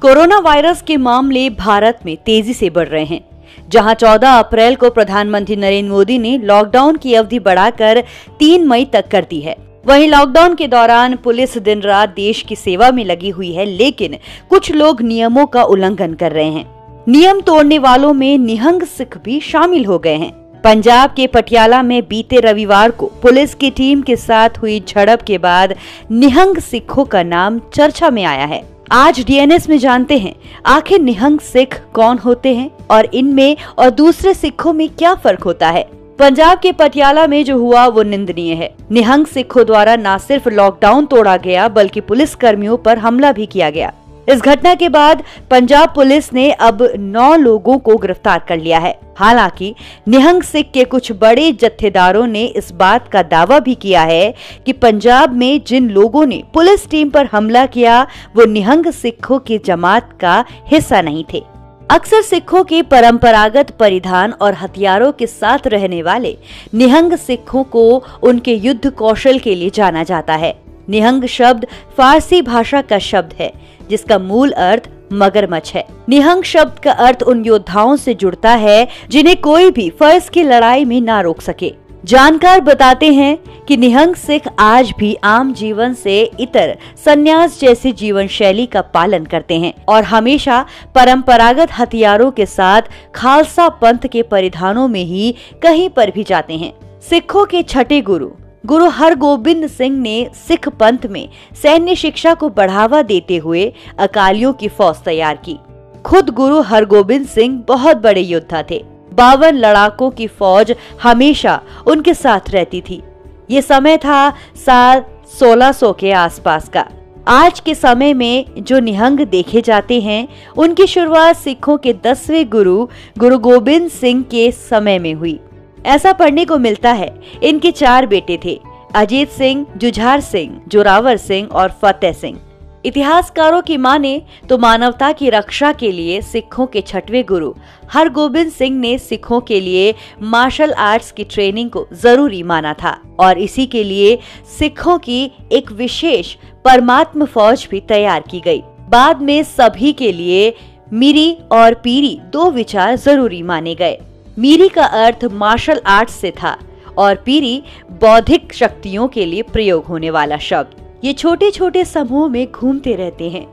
Corona virus के मामले भारत में तेजी से बढ़ रहे हैं। जहां 14 अप्रैल को प्रधानमंत्री नरेंद्र मोदी ने लॉकडाउन की अवधि बढ़ाकर 3 मई तक कर दी है। वहीं लॉकडाउन के दौरान पुलिस दिन रात देश की सेवा में लगी हुई है, लेकिन कुछ लोग नियमों का उल्लंघन कर रहे हैं। नियम तोड़ने वालों में निहंग सिख भी शामिल हो गए हैं। पंजाब के पटियाला में बीते रविवार को पुलिस की टीम के साथ हुई झड़प के बाद निहंग सिखों का नाम चर्चा में आया है। आज डीएनएस में जानते हैं आखिर निहंग सिख कौन होते हैं और इनमें और दूसरे सिखों में क्या फर्क होता है। पंजाब के पटियाला में जो हुआ वो निंदनीय है। निहंग सिखों द्वारा न सिर्फ लॉकडाउन तोड़ा गया बल्कि पुलिस कर्मियों पर हमला भी किया गया। इस घटना के बाद पंजाब पुलिस ने अब 9 लोगों को गिरफ्तार कर लिया है। हालांकि निहंग सिख के कुछ बड़े जत्थेदारों ने इस बात का दावा भी किया है कि पंजाब में जिन लोगों ने पुलिस टीम पर हमला किया वो निहंग सिखों की जमात का हिस्सा नहीं थे। अक्सर सिखों के परंपरागत परिधान और हथियारों के साथ रहने वाले निहंग सिखों को उनके युद्ध कौशल के लिए जाना जाता है। निहंग शब्द फारसी भाषा का शब्द है जिसका मूल अर्थ मगरमच्छ है। निहंग शब्द का अर्थ उन योद्धाओं से जुड़ता है जिन्हें कोई भी फर्ज की लड़ाई में ना रोक सके। जानकार बताते हैं कि निहंग सिख आज भी आम जीवन से इतर संन्यास जैसी जीवन शैली का पालन करते हैं और हमेशा परंपरागत हथियारों के साथ खालसा पंथ के परिधानों में ही कहीं पर भी जाते हैं। सिखों के छठे गुरु हरगोबिंद सिंह ने सिख पंथ में सैन्य शिक्षा को बढ़ावा देते हुए अकालियों की फौज तैयार की। खुद गुरु हरगोबिंद सिंह बहुत बड़े योद्धा थे। 52 लड़ाकों की फौज हमेशा उनके साथ रहती थी। ये समय था साल 1600 के आसपास का। आज के समय में जो निहंग देखे जाते हैं उनकी शुरुआत सिखों के 10वें गुरु गोबिंद सिंह के समय में हुई। ऐसा पढ़ने को मिलता है इनके 4 बेटे थे, अजीत सिंह, जुझार सिंह, जोरावर सिंह और फतेह सिंह। इतिहासकारों की माने तो मानवता की रक्षा के लिए सिखों के 6वें गुरु हरगोबिंद सिंह ने सिखों के लिए मार्शल आर्ट्स की ट्रेनिंग को जरूरी माना था और इसी के लिए सिखों की एक विशेष परमात्म फौज भी तैयार की गई। बाद में सभी के लिए मीरी और पीरी 2 विचार जरूरी माने गए। मीरी का अर्थ मार्शल आर्ट्स से था और पीरी बौद्धिक शक्तियों के लिए प्रयोग होने वाला शब्द। ये छोटे छोटे समूह में घूमते रहते हैं।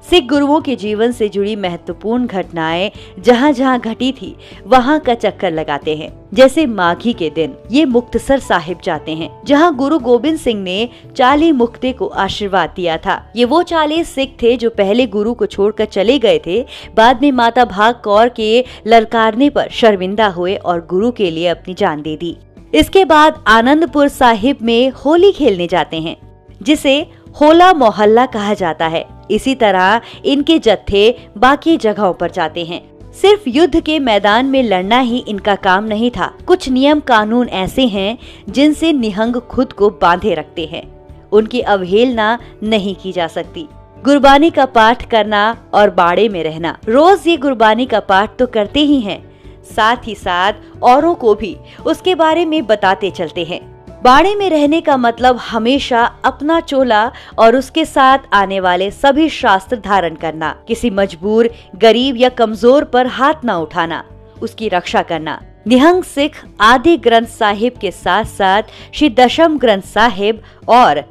सिख गुरुओं के जीवन से जुड़ी महत्वपूर्ण घटनाएं जहां जहां घटी थी वहां का चक्कर लगाते हैं। जैसे माघी के दिन ये मुक्तसर साहिब जाते हैं जहां गुरु गोबिंद सिंह ने 40 मुक्ते को आशीर्वाद दिया था। ये वो 40 सिख थे जो पहले गुरु को छोड़कर चले गए थे। बाद में माता भाग कौर के ललकारने पर शर्मिंदा हुए और गुरु के लिए अपनी जान दे दी। इसके बाद आनंदपुर साहिब में होली खेलने जाते हैं जिसे होला मोहल्ला कहा जाता है। इसी तरह इनके जत्थे बाकी जगहों पर जाते हैं। सिर्फ युद्ध के मैदान में लड़ना ही इनका काम नहीं था। कुछ नियम कानून ऐसे हैं जिनसे निहंग खुद को बांधे रखते हैं। उनकी अवहेलना नहीं की जा सकती। गुरबानी का पाठ करना और बाड़े में रहना। रोज ये गुरबानी का पाठ तो करते ही हैं, साथ ही साथ औरों को भी उसके बारे में बताते चलते हैं। बाड़े में रहने का मतलब हमेशा अपना चोला और उसके साथ आने वाले सभी शास्त्र धारण करना, किसी मजबूर, गरीब या कमजोर पर हाथ न उठाना, उसकी रक्षा करना। निहंग सिख आदि ग्रंथ साहिब के साथ साथ श्री दशम ग्रंथ साहिब और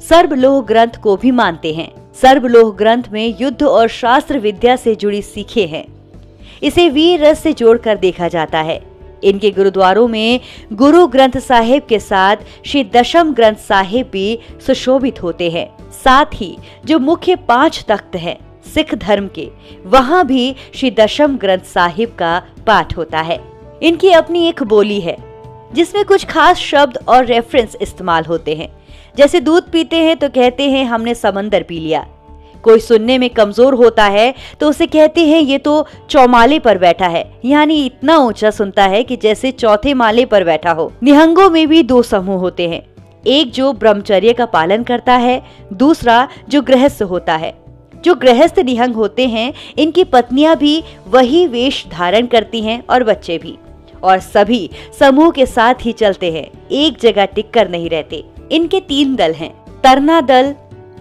सर्वलोह ग्रंथ को भी मानते हैं। सर्वलोह ग्रंथ में युद्ध और शास्त्र विद्या से जुड़ी सीखें हैं। इसे वीर रस से जोड़कर देखा जाता है। इनके गुरुद्वारों में गुरु ग्रंथ साहिब के साथ श्री दशम ग्रंथ साहिब भी सुशोभित होते हैं। साथ ही जो मुख्य 5 तख्त हैं सिख धर्म के, वहां भी श्री दशम ग्रंथ साहिब का पाठ होता है। इनकी अपनी एक बोली है जिसमें कुछ खास शब्द और रेफरेंस इस्तेमाल होते हैं। जैसे दूध पीते हैं तो कहते हैं हमने समंदर पी लिया। कोई सुनने में कमजोर होता है तो उसे कहते हैं ये तो चौमाले पर बैठा है, यानी इतना ऊंचा सुनता है कि जैसे 4थे माले पर बैठा हो। निहंगों में भी 2 समूह होते हैं, एक जो ब्रह्मचर्य का पालन करता है, दूसरा जो गृहस्थ होता है। जो गृहस्थ निहंग होते हैं इनकी पत्नियां भी वही वेश धारण करती हैं और बच्चे भी, और सभी समूह के साथ ही चलते हैं, एक जगह टिक कर नहीं रहते। इनके 3 दल हैं, तरना दल,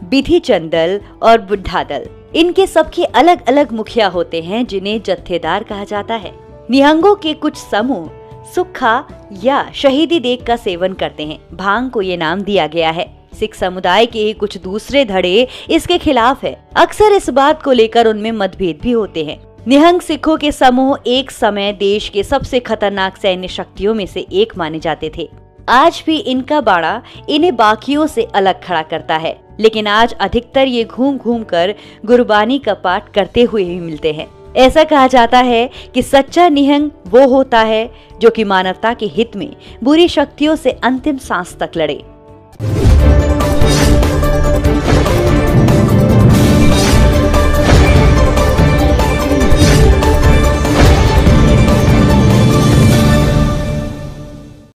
विधि चंद दल और बुढ़ा दल। इनके सबके अलग अलग मुखिया होते हैं जिन्हें जत्थेदार कहा जाता है। निहंगों के कुछ समूह सुक्खा या शहीदी देग का सेवन करते हैं। भांग को ये नाम दिया गया है। सिख समुदाय के ही कुछ दूसरे धड़े इसके खिलाफ है। अक्सर इस बात को लेकर उनमें मतभेद भी होते हैं। निहंग सिखों के समूह एक समय देश के सबसे खतरनाक सैन्य शक्तियों में से एक माने जाते थे। आज भी इनका बाड़ा इन्हें बाकियों से अलग खड़ा करता है, लेकिन आज अधिकतर ये घूम घूम कर गुरबानी का पाठ करते हुए ही मिलते हैं। ऐसा कहा जाता है कि सच्चा निहंग वो होता है जो कि मानवता के हित में बुरी शक्तियों से अंतिम सांस तक लड़े।